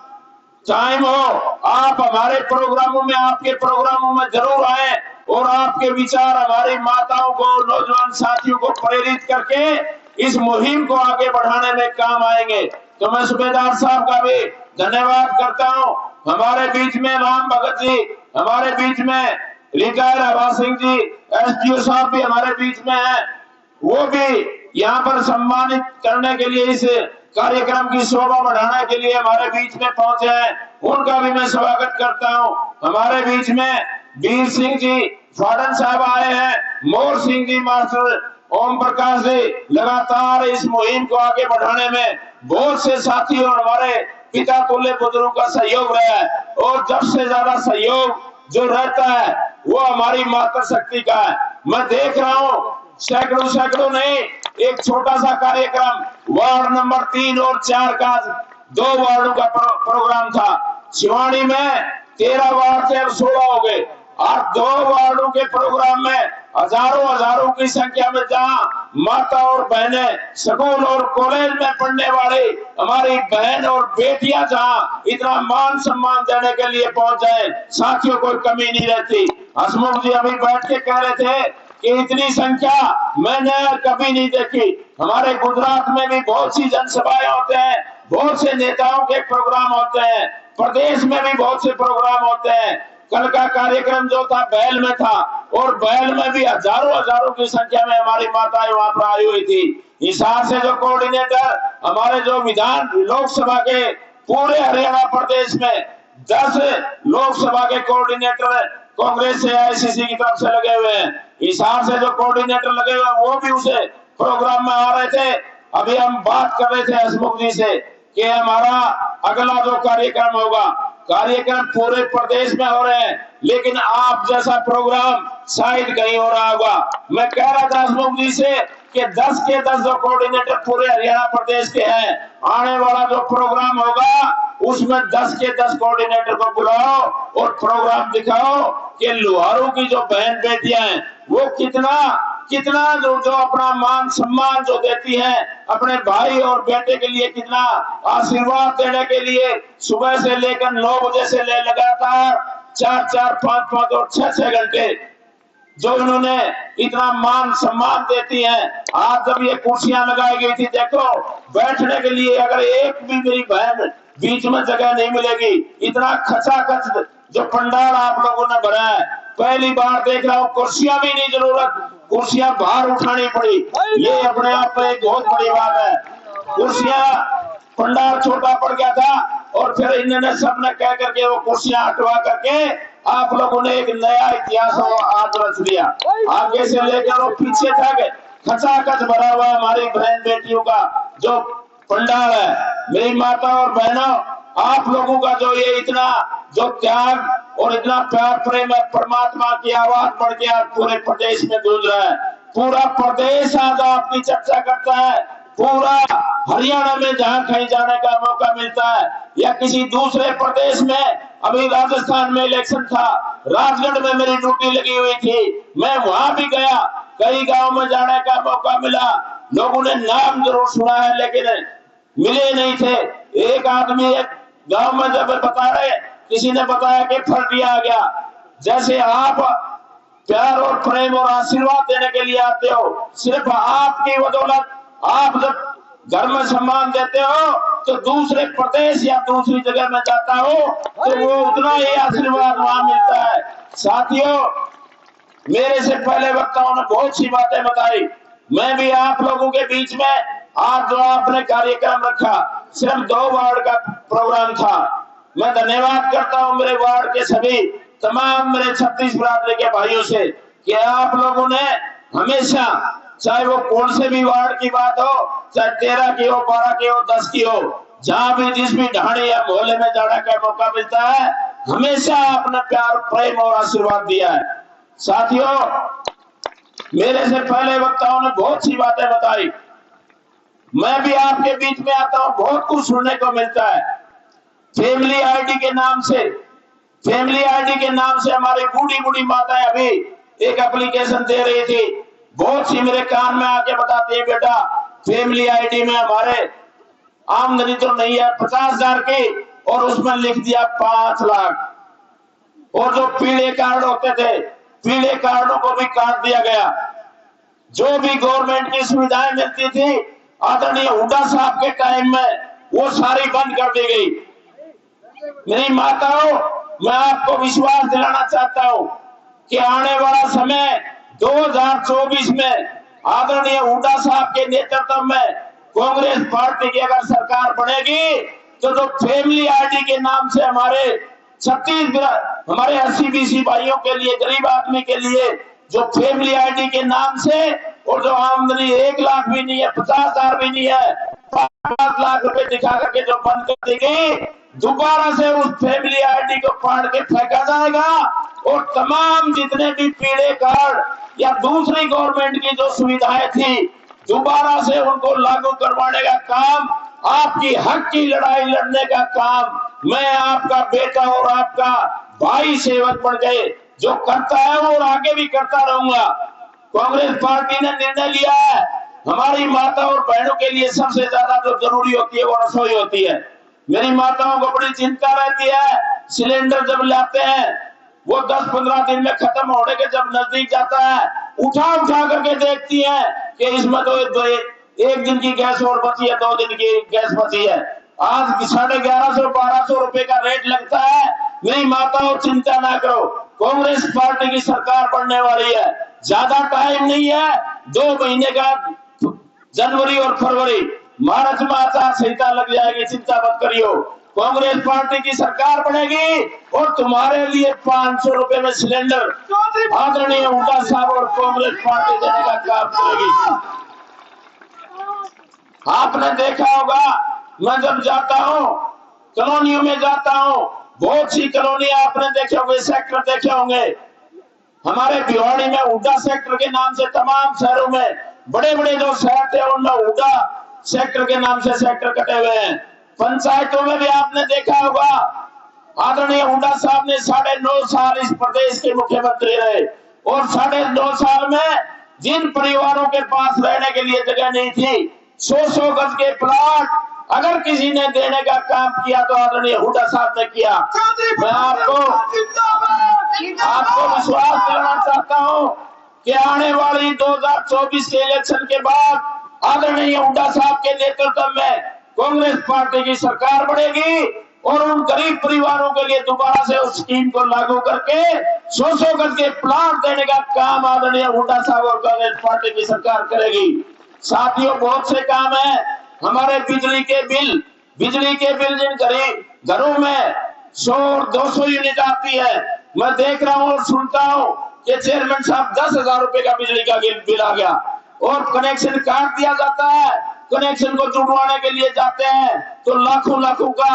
टाइम हो, आप हमारे प्रोग्रामों में, आपके प्रोग्रामों में जरूर आए और आपके विचार हमारी माताओं को, नौजवान साथियों को प्रेरित करके इस मुहिम को आगे बढ़ाने में काम आएंगे। तो मैं सूबेदार साहब का भी धन्यवाद करता हूं। हमारे बीच में राम भगत जी, हमारे बीच में रिटायर हवा सिंह जी, एसडीओ साहब भी हमारे बीच में हैं, वो भी यहाँ पर सम्मानित करने के लिए, इस कार्यक्रम की शोभा बढ़ाने के लिए हमारे बीच में पहुंचे हैं। उनका भी मैं स्वागत करता हूं। हमारे बीच में वीर सिंह जी फाड़न साहब आए हैं, मोर सिंह जी मास्टर ओम प्रकाश जी लगातार इस मुहिम को आगे बढ़ाने में बहुत से साथी और हमारे पिता तुल्य बुजुर्गों का सहयोग रहा है, और जब से ज्यादा सहयोग जो रहता है वो हमारी माता शक्ति का है। मैं देख रहा हूँ सैकड़ों नहीं, एक छोटा सा कार्यक्रम वार्ड नंबर 3 और 4 का 2 वार्डों का प्रोग्राम था। शिवानी में 13 वार्ड थे, अब 16 हो गए। और 2 वार्डों के प्रोग्राम में हजारों की संख्या में जहाँ माता और बहनें स्कूल और कॉलेज में पढ़ने वाले हमारी बहन और बेटियां जहाँ इतना मान सम्मान देने के लिए पहुंच जाए, साथियों कोई कमी नहीं रहती। हसमुख जी अभी बैठ के कह रहे थे कि इतनी संख्या मैंने कभी नहीं देखी। हमारे गुजरात में भी बहुत सी जनसभाएं होते हैं, बहुत से नेताओं के प्रोग्राम होते हैं, प्रदेश में भी बहुत से प्रोग्राम होते हैं। कल का कार्यक्रम जो था बैल में था, और बैल में भी हजारों की संख्या में हमारी माताएं वहां पर आई हुई थी। हिसार से जो कोऑर्डिनेटर हमारे जो विधान लोकसभा के पूरे हरियाणा प्रदेश में 10 लोकसभा के कोऑर्डिनेटर कांग्रेस से आईसीसी की तरफ से लगे हुए हैं। हिसार से जो कोऑर्डिनेटर लगे हुए हैं वो भी उसे प्रोग्राम में आ रहे थे। अभी हम बात कर रहे थे हसमुख जी से कि हमारा अगला जो कार्यक्रम होगा, कार्यक्रम पूरे प्रदेश में हो रहे हैं, लेकिन आप जैसा प्रोग्राम शायद कहीं हो रहा होगा। मैं कह रहा था हसमुख जी से कि 10 के 10 जो कोऑर्डिनेटर पूरे हरियाणा प्रदेश के हैं, आने वाला जो प्रोग्राम होगा उसमें 10 के 10 कोऑर्डिनेटर को बुलाओ और प्रोग्राम दिखाओ कि लोहारू की जो बहन बेटियां हैं वो कितना जो अपना मान सम्मान जो देती हैं अपने भाई और बेटे के लिए, कितना आशीर्वाद देने के लिए सुबह से लेकर 9 बजे से ले लगातार 4-4, 5-5 और 6-6 घंटे जो इन्होंने इतना मान सम्मान देती हैं। आज जब ये कुर्सियां लगाई गई थी, देखो बैठने के लिए अगर एक भी मेरी बहन बीच में जगह नहीं मिलेगी। इतना खचाखच जो पंडाल आप लोगों ने भरा है, पहली बार देख रहा हूँ। कुर्सियां भी नहीं जरूरत, कुर्सियां बाहर उठानी पड़ी, ये अपने आप में एक बहुत बड़ी बात है। कुर्सियां पंडाल छोटा पड़ गया था और फिर इन्होंने सबने कह करके वो कुर्सियां हटवा करके आप लोगों ने एक नया इतिहास आज रच दिया। आगे से लेकर वो पीछे तक खचाखच भरा हुआ हमारी बहन बेटियों का जो पंडाल है। मेरी माता और बहनों, आप लोगों का जो ये इतना जो त्याग और इतना प्यार प्रेम है, परमात्मा की आवाज बढ़ के आज पूरे प्रदेश में गूंज रहा है। पूरा प्रदेश आज आपकी चर्चा करता है। पूरा हरियाणा में जहां कहीं जाने का मौका मिलता है या किसी दूसरे प्रदेश में, अभी राजस्थान में इलेक्शन था, राजगढ़ में मेरी ड्यूटी लगी हुई थी, मैं वहां भी गया, कई गांव में जाने का मौका मिला। लोगों ने नाम जरूर सुना है लेकिन मिले नहीं थे। एक आदमी एक गांव में जब बता रहे, किसी ने बताया कि फर्टिया आ गया। जैसे आप प्यार और प्रेम और आशीर्वाद देने के लिए आते हो, सिर्फ आपकी बदौलत आप जब घर में सम्मान देते हो तो दूसरे प्रदेश या दूसरी जगह में जाता हो तो वो उतना ही आशीर्वाद वहां मिलता है। साथियों, मेरे से पहले वक्ताओं ने बहुत सी बातें बताई। मैं भी आप लोगों के बीच में आज जो आपने कार्यक्रम रखा, सिर्फ 2 वार्ड का प्रोग्राम था। मैं धन्यवाद करता हूं मेरे वार्ड के सभी तमाम मेरे 36 बिरादरी के भाइयों से कि आप लोगों ने हमेशा, चाहे वो कौन से भी वार्ड की बात हो, चाहे 13 की हो, 12 की हो, 10 की हो, जहां भी जिस भी ढाणी या मोहल्ले में जाने का मौका मिलता है, हमेशा आपने प्यार प्रेम और आशीर्वाद दिया है। साथियों, मेरे से पहले वक्ताओं ने बहुत सी बातें बताई। मैं भी आपके बीच में आता हूं, बहुत कुछ सुनने को मिलता है। फैमिली आईडी के नाम से हमारी बूढ़ी माताएं अभी एक एप्लीकेशन दे रही थी। बहुत सी मेरे कान में आके बताती है, बेटा फैमिली आईडी में हमारे आमदनी तो नहीं है 50,000 की, और उसमें लिख दिया 5 लाख। और जो पीले कार्ड होते थे, पीले कार्डों को भी काट दिया गया। जो भी गवर्नमेंट की सुविधाएं मिलती थी आदरणीय हुड्डा साहब के टाइम में, वो सारी बंद कर दी गई। मेरी माताओं, मैं आपको विश्वास दिलाना चाहता हूं कि आने वाला समय 2024 में आदरणीय हुड्डा साहब के नेतृत्व में कांग्रेस पार्टी की अगर सरकार बनेगी तो जो फैमिली आईडी के नाम से हमारे 80 BC भाइयों के लिए, गरीब आदमी के लिए जो फैमिली आईडी के नाम से और जो आमदनी 1 लाख भी नहीं है, 50,000 भी नहीं है, 5 लाख रुपए दिखा करके जो बंद कर देगी, दोबारा से उस फैमिली आईडी को फाड़ के फेंका जाएगा और तमाम जितने भी पीड़े कार्ड या दूसरी गवर्नमेंट की जो सुविधाएं थी दोबारा से उनको लागू करवाने का काम, आपकी हक की लड़ाई लड़ने का काम मैं आपका बेटा और आपका भाई सेवक बन गए जो करता है और आगे भी करता रहूंगा। कांग्रेस पार्टी ने निर्णय लिया है, हमारी माता और बहनों के लिए सबसे ज्यादा जो जरूरी होती है वो रसोई होती है। मेरी माताओं को बड़ी चिंता रहती है, सिलेंडर जब लाते हैं वो 10-15 दिन में खत्म होने के जब नजदीक जाता है उठा करके देखती है कि इसमें तो 1 दिन की गैस और बची है, 2 दिन की गैस बची है। आज 1150-1200 रुपए का रेट लगता है। मेरी माताओं चिंता ना करो, कांग्रेस पार्टी की सरकार बनने वाली है, ज्यादा टाइम नहीं है, 2 महीने का जनवरी और फरवरी मार्च में आचार संहिता लग जाएगी, चिंता मत करियो। कांग्रेस पार्टी की सरकार बनेगी और तुम्हारे लिए 500 रुपए में सिलेंडर आदरणीय हुड्डा साहब और कांग्रेस पार्टी देने का काम करेगी। आपने देखा होगा, मैं जब जाता हूँ कॉलोनियों में जाता हूँ, बहुत सी कॉलोनी आपने देखे होंगे, सेक्टर देखे होंगे। हमारे भिवाड़ी में हुड्डा सेक्टर के नाम से तमाम शहरों में बड़े बड़े जो शहर थे उनमें हुड्डा सेक्टर के नाम से सेक्टर कटे हुए हैं। पंचायतों में भी आपने देखा होगा, आदरणीय हुड्डा साहब ने 9.5 साल इस प्रदेश के मुख्यमंत्री रहे और 9.5 साल में जिन परिवारों के पास रहने के लिए जगह नहीं थी, 100 गज के प्लाट अगर किसी ने देने का काम किया तो आदरणीय हुड्डा साहब ने किया। मैं आपको विश्वास दिलाना चाहता हूं कि आने वाली 2024 के इलेक्शन के बाद आदरणीय हुड्डा साहब के नेतृत्व में कांग्रेस पार्टी की सरकार बढ़ेगी और उन गरीब परिवारों के लिए दोबारा से उस स्कीम को लागू करके 100 गज के प्लाट देने का काम आदरणीय हुड्डा साहब और कांग्रेस पार्टी की सरकार करेगी। साथियों, बहुत से काम है। हमारे बिजली के बिल जिन गरीब घरों में 100 और 200 यूनिट आती है, मैं देख रहा हूँ और सुनता हूँ कि चेयरमैन साहब 10,000 रुपए का बिजली का बिल आ गया और कनेक्शन काट दिया जाता है। कनेक्शन को जुड़वाने के लिए जाते हैं तो लाखों का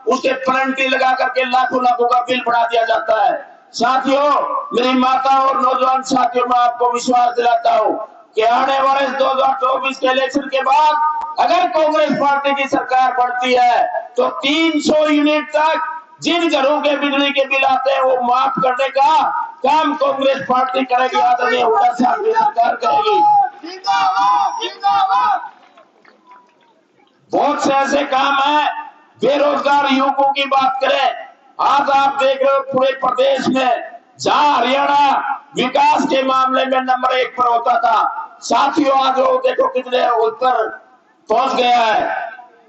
उसके पेनल्टी लगा करके लाखों का बिल बढ़ा दिया जाता है। साथियों, मेरी माता और नौजवान साथियों, मैं आपको विश्वास दिलाता हूँ कि आने वाले 2024 के इलेक्शन के बाद अगर कांग्रेस पार्टी की सरकार बढ़ती है तो 300 यूनिट तक जिन घरों के बिजली के बिल आते हैं वो माफ करने का काम कांग्रेस पार्टी करेगी, आदरणीय हुड्डा साहब की सरकार करेगी। बहुत से ऐसे काम है। बेरोजगार युवकों की बात करें, आज आप देख रहे हो पूरे प्रदेश में जहां हरियाणा विकास के मामले में नंबर 1 पर होता था, साथियों आज वो देखो कितने ऊपर पहुंच गया है।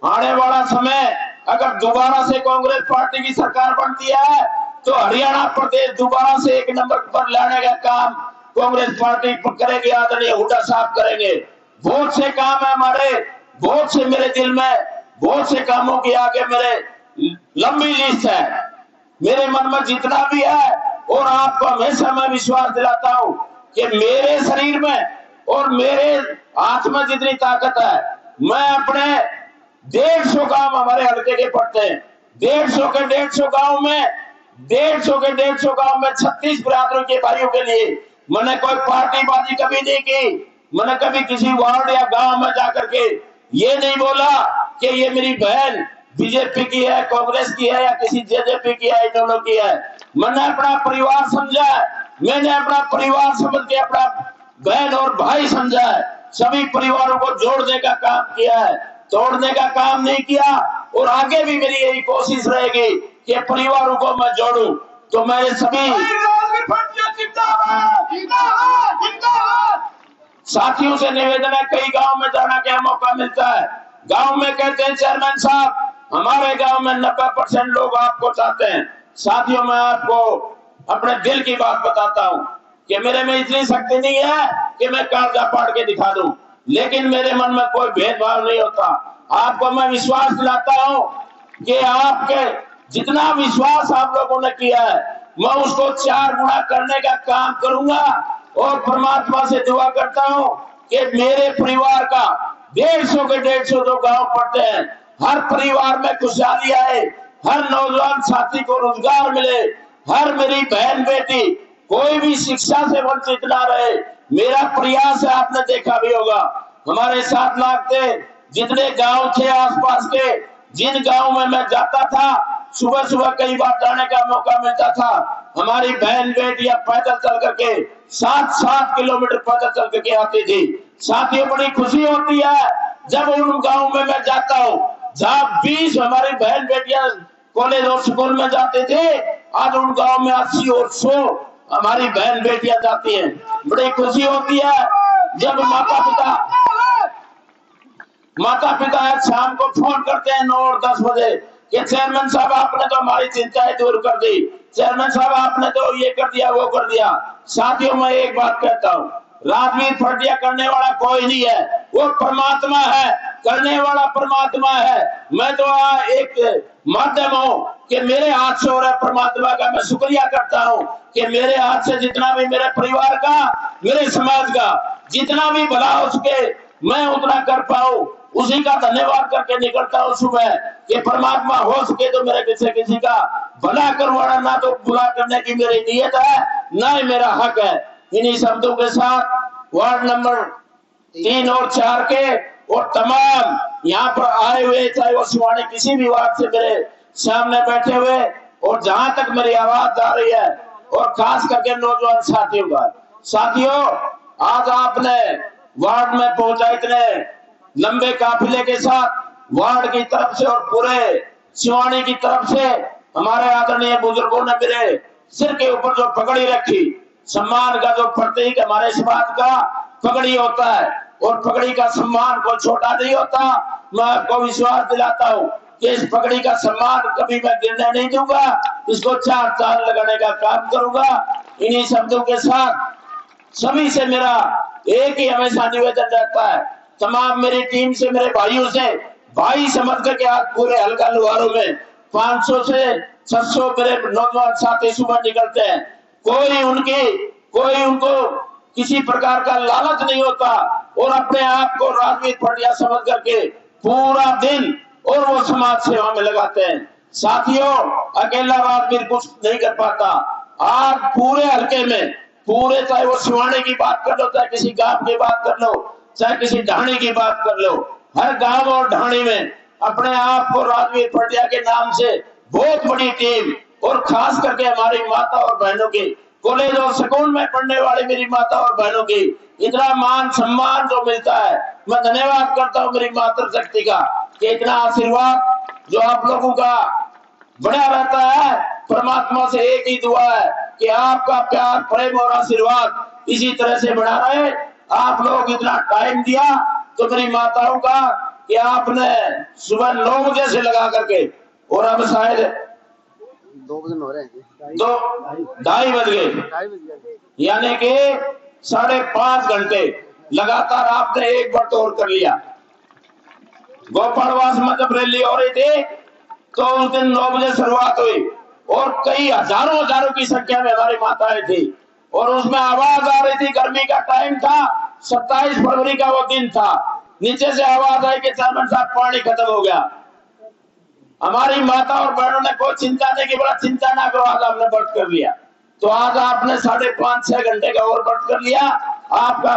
आने वाला समय अगर दोबारा से कांग्रेस पार्टी की सरकार बनती है तो हरियाणा प्रदेश दोबारा से 1 नंबर पर लाने का काम कांग्रेस पार्टी करेगी, आदरणीय हुड्डा साहब करेंगे। बहुत से काम है हमारे, बहुत से मेरे दिल में, बहुत से कामों की आगे मेरे लंबी लिस्ट है, मेरे मन में जितना भी है। और आपको हमेशा मैं विश्वास दिलाता हूं कि मेरे शरीर में और मेरे हाथ में जितनी ताकत है, मैं अपने 150 गांव हमारे हल्के के पड़ते हैं, 150 के 150 गांव में 150 गांव में 36 बिरादरों के भाइयों के लिए मैंने कोई पार्टीबाजी कभी नहीं की। मैंने कभी किसी वार्ड या गांव में जाकर के ये नहीं बोला कि ये मेरी बहन बीजेपी की है, कांग्रेस की है या किसी जेजेपी की है, इन दोनों की है। मैंने अपना परिवार समझा है, मैंने अपना परिवार समझ के अपना बहन और भाई समझा है। सभी परिवारों को जोड़ने का काम किया है, तोड़ने का काम नहीं किया। और आगे भी मेरी यही कोशिश रहेगी कि परिवारों को मैं जोड़ूं। तो मेरे सभी साथियों से निवेदन है, कई गांव में जाना का मौका मिलता है, गांव में कहते हैं चेयरमैन साहब हमारे गांव में 90% लोग आपको चाहते हैं। साथियों, मैं आपको अपने दिल की बात बताता हूं कि मेरे में इतनी शक्ति नहीं है कि मैं कागजा फाड़ के दिखा दूं, लेकिन मेरे मन में कोई भेदभाव नहीं होता। आपको मैं विश्वास दिलाता हूं कि आपके जितना विश्वास आप लोगों ने किया है, मैं उसको 4 गुना करने का काम करूंगा। और परमात्मा से दुआ करता हूं कि मेरे परिवार का 150 के 150 जो गांव पड़ते हैं, हर परिवार में खुशहाली आए, हर नौजवान साथी को रोजगार मिले, हर मेरी बहन बेटी कोई भी शिक्षा से वंचित ना रहे, मेरा प्रयास है। आपने देखा भी होगा हमारे 7 लाख थे जितने गांव थे आसपास के, जिन गांव में मैं जाता था सुबह सुबह कई बार जाने का मौका मिलता था, हमारी बहन बेटियां पैदल चल करके 7-7 किलोमीटर पैदल चल करके आती थी। साथियों बड़ी खुशी होती है जब उन गांव में मैं जाता हूँ जहाँ 20 हमारी बहन बेटियां कॉलेज और स्कूल में जाते थे, आज उन गांव में 80 और 100 हमारी बहन बेटियां जाती हैं। बड़ी खुशी होती है जब माता पिता शाम को फोन करते हैं 9 और 10 बजे कि चेयरमैन साहब आपने तो हमारी चिंताएं दूर कर दी, चेयरमैन साहब आपने तो ये कर दिया वो कर दिया। साथियों मैं एक बात कहता हूँ, राजवीर फटिया करने वाला कोई नहीं है, वो परमात्मा है, करने वाला परमात्मा है। मैं तो एक माध्यम हूँ कि मेरे हाथ से हो रहा परमात्मा का मैं शुक्रिया करता हूँ कि मेरे हाथ से जितना भी मेरे परिवार का, मेरे समाज का जितना भी भला हो सके मैं उतना कर पाऊं, उसी का धन्यवाद करके निकलता हूँ सुबह कि परमात्मा हो सके तो मेरे किसी का भला करवाना, ना तो बुरा करने की मेरी नीयत है ना ही मेरा हक है। इन्हीं शब्दों के साथ वार्ड नंबर 3 और 4 के और तमाम यहाँ पर आए हुए, चाहे वो सिवानी किसी भी वार्ड से मेरे सामने बैठे हुए और जहां तक मेरी आवाज आ रही है, और खास करके नौजवान साथियों का, साथियों आज आपने वार्ड में पहुंचा इतने लंबे काफिले के साथ वार्ड की तरफ से और पूरे सिवानी की तरफ से हमारे आदरणीय बुजुर्गों ने मेरे सिर के ऊपर जो पगड़ी रखी, सम्मान का जो प्रतीक हमारे समाज का पगड़ी होता है और पगड़ी का सम्मान कोई छोटा नहीं होता। मैं आपको विश्वास दिलाता हूँ कि इस पगड़ी का सम्मान कभी मैं गिरने नहीं दूंगा, इसको 4 चांद लगाने का काम करूंगा। इन्हीं शब्दों के साथ सभी से मेरा एक ही हमेशा निवेदन रहता है, तमाम मेरी टीम से, मेरे भाइयों से, भाई समझ करके आज पूरे हल्का लोहारों में 500 से 600 मेरे नौजवान साथी सुबह निकलते हैं। कोई उनको किसी प्रकार का लालच नहीं होता और अपने आप को राजवीर फटिया समझ करके पूरा दिन और वो समाज सेवा में लगाते हैं। साथियों अकेला राजवीर कुछ नहीं कर पाता, आज पूरे हल्के में पूरे, चाहे वो सिवानी की बात कर लो, चाहे किसी गांव की बात कर लो, चाहे किसी ढाणी की बात कर लो, हर गांव और ढाणी में अपने आप को राजवीर फटिया के नाम से बहुत बड़ी टीम और खास करके हमारी माता और बहनों की, कॉलेज और स्कूल में पढ़ने वाली मेरी माता और बहनों की इतना मान सम्मान जो मिलता है, मैं धन्यवाद करता हूँ मेरी मातृशक्ति का कि इतना आशीर्वाद जो आप लोगों का बना रहता है। परमात्मा से एक ही दुआ है कि आपका प्यार, प्रेम और आशीर्वाद इसी तरह से बना रहे। आप लोग इतना टाइम दिया तो मेरी माताओं का कि आपने सुबह 9 बजे से लगा करके और अब शायद 2 बजे हो रहे हैं, 2:30 बज गए, यानी कि 5.5 घंटे लगातार आपने एक बार तोड़ कर लिया। गोपालवास में जब रैली हो रही थी तो उस दिन 9 बजे शुरुआत हुई और कई हजारों की संख्या में हमारी माताएं थी और उसमें आवाज आ रही थी। गर्मी का टाइम था, 27 फरवरी का वो दिन था, नीचे से आवाज आई कि चेयरमैन साहब पानी खत्म हो गया। हमारी माता और बहनों ने कोई चिंता नहीं की, बड़ा चिंता ना करो, आज हमने व्रत कर लिया। तो आज आपने 5.5-6 घंटे का और व्रत कर लिया। आपका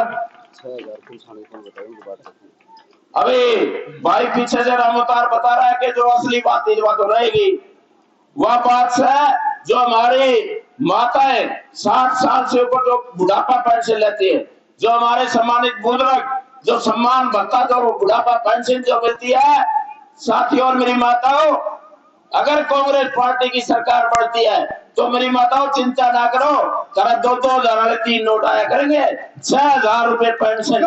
अभी भाई पीछे से रामोतार बता रहा है कि जो असली बात इस बात तो रहेगी, वह बात है जो हमारी माताएं 60 साल से ऊपर जो बुढ़ापा पेंशन लेती है, जो हमारे सम्मानित बुजुर्ग जो सम्मान भत्ता जो बुढ़ापा पेंशन जो मिलती है। साथियों और मेरी माताओं, अगर कांग्रेस पार्टी की सरकार बढ़ती है तो मेरी माताओं चिंता ना करो, 2,000 वाले 3 नोट आया करेंगे, 6,000 रुपए पेंशन,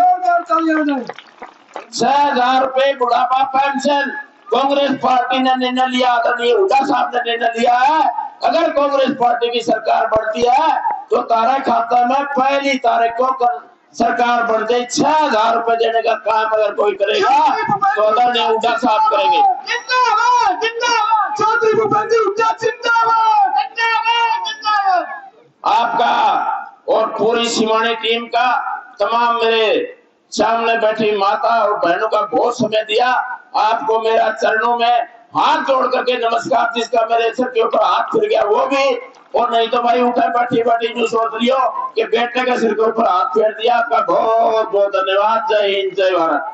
6,000 रुपए बुढ़ापा पेंशन कांग्रेस पार्टी ने निर्णय लिया, आदरणीय हुड्डा साहब ने निर्णय लिया है। अगर कांग्रेस पार्टी की सरकार बढ़ती है तो तारे खाता में पहली तारीख को सरकार बढ़ जाए, 6,000 रुपए देने का काम अगर कोई करेगा तो आदरणीय हुड्डा साहब करेंगे। आपका और पूरी सिवानी टीम का, तमाम मेरे सामने बैठी माता और बहनों का बहुत समय दिया। आपको मेरा चरणों में हाथ जोड़ करके नमस्कार, जिसका मेरे सिर के ऊपर हाथ फिर गया वो भी, और नहीं तो भाई उठे बैठी बैठी जो सोच लियो कि बेटे के सिर के ऊपर हाथ फेर दिया। आपका बहुत बहुत धन्यवाद। जय हिंद, जय भारत।